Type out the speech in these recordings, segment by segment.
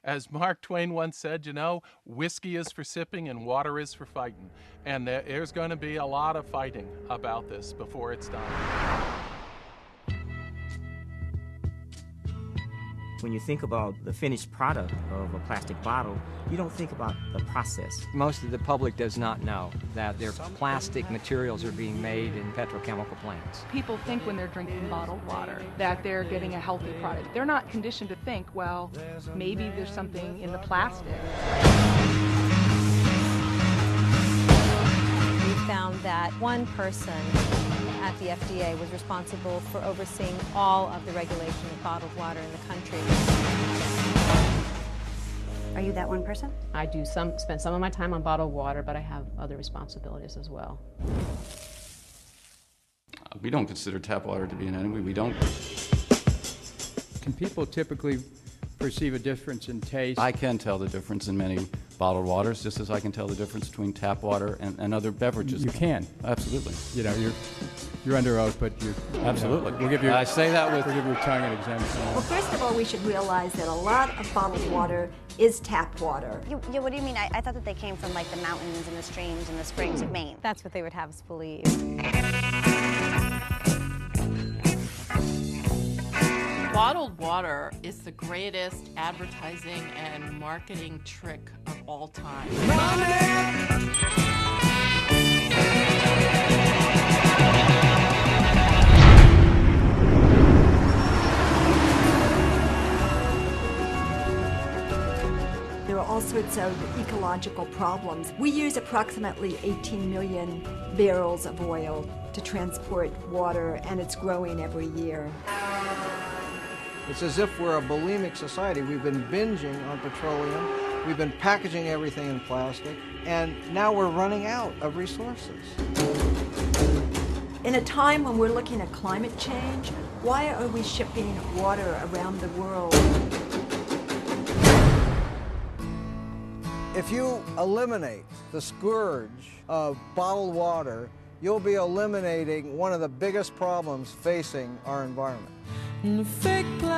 As Mark Twain once said, whiskey is for sipping and water is for fighting. And there's going to be a lot of fighting about this before it's done. When you think about the finished product of a plastic bottle, you don't think about the process. Most of the public does not know that their plastic materials are being made in petrochemical plants. People think when they're drinking bottled water that they're getting a healthy product. They're not conditioned to think, well, maybe there's something in the plastic. We found that one person at the FDA was responsible for overseeing all of the regulation of bottled water in the country. Are you that one person? I do spend some of my time on bottled water, but I have other responsibilities as well. We don't consider tap water to be an enemy. We don't. Can people typically perceive a difference in taste? I can tell the difference in many bottled waters, just as I can tell the difference between tap water and other beverages. You can. Absolutely. You're under oath, but you absolutely. We'll give you. I say that we'll give your tongue an exemption. Well, first of all, we should realize that a lot of bottled water is tap water. Yeah, what do you mean? I thought that they came from like the mountains and the streams and the springs of Maine. That's what they would have us believe. Bottled water is the greatest advertising and marketing trick of all time. There are all sorts of ecological problems. We use approximately 18 million barrels of oil to transport water, and it's growing every year. It's as if we're a bulimic society. We've been binging on petroleum, we've been packaging everything in plastic, and now we're running out of resources. In a time when we're looking at climate change, why are we shipping water around the world? If you eliminate the scourge of bottled water, you'll be eliminating one of the biggest problems facing our environment. Fake plastic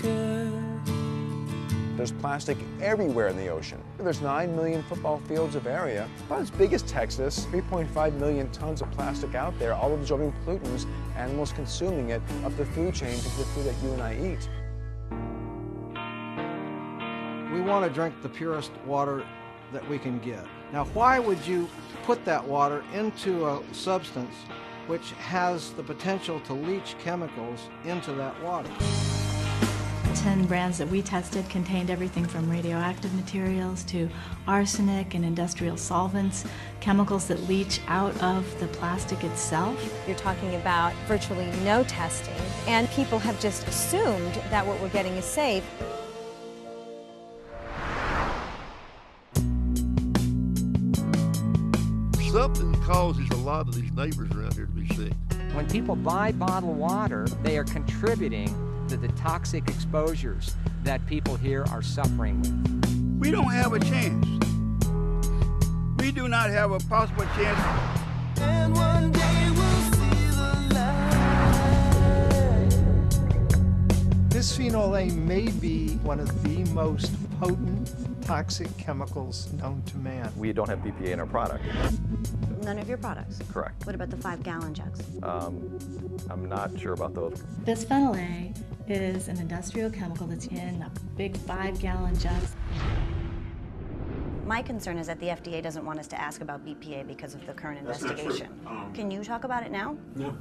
girl. There's plastic everywhere in the ocean. There's 9 million football fields of area, about as big as Texas, 3.5 million tons of plastic out there, all absorbing pollutants, animals consuming it, up the food chain to the food that you and I eat. We want to drink the purest water that we can get. Now, why would you put that water into a substance which has the potential to leach chemicals into that water? 10 brands that we tested contained everything from radioactive materials to arsenic and industrial solvents, chemicals that leach out of the plastic itself. You're talking about virtually no testing, and people have just assumed that what we're getting is safe. Something causes a lot of these neighbors around here to be sick. When people buy bottled water, they are contributing to the toxic exposures that people here are suffering with. We don't have a chance. We do not have a possible chance. And one day we'll see the light. Bisphenol A may be one of the most potent toxic chemicals known to man. We don't have BPA in our product. None of your products? Correct. What about the 5-gallon jugs? I'm not sure about those. Bisphenol A is an industrial chemical that's in big 5-gallon jugs. My concern is that the FDA doesn't want us to ask about BPA because of the current investigation. Can you talk about it now? No.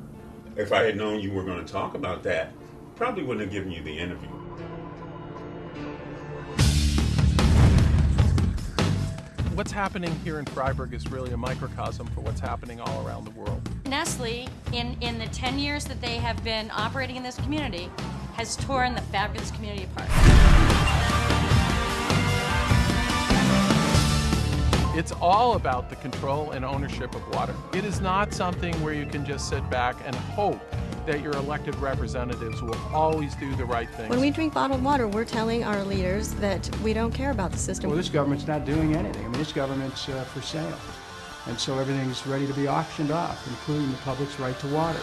If I had known you were going to talk about that, probably wouldn't have given you the interview. What's happening here in Freiburg is really a microcosm for what's happening all around the world. Nestle, in the 10 years that they have been operating in this community, has torn the fabric of this community apart. It's all about the control and ownership of water. It is not something where you can just sit back and hope that your elected representatives will always do the right thing. When we drink bottled water, we're telling our leaders that we don't care about the system. Well, this government's not doing anything. I mean, this government's for sale. And so everything's ready to be auctioned off, including the public's right to water.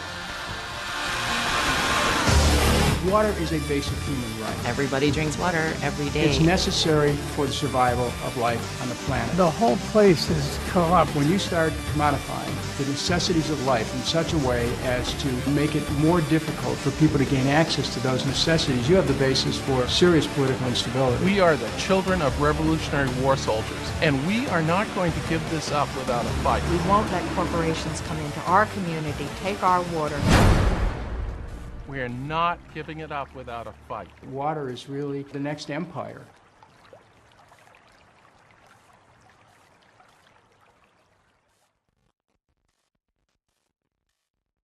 Water is a basic human right. Everybody drinks water every day. It's necessary for the survival of life on the planet. The whole place is corrupt. When you start commodifying the necessities of life in such a way as to make it more difficult for people to gain access to those necessities, you have the basis for serious political instability. We are the children of Revolutionary War soldiers, and we are not going to give this up without a fight. We won't let corporations come into our community, take our water. We are not giving it up without a fight. Water is really the next empire.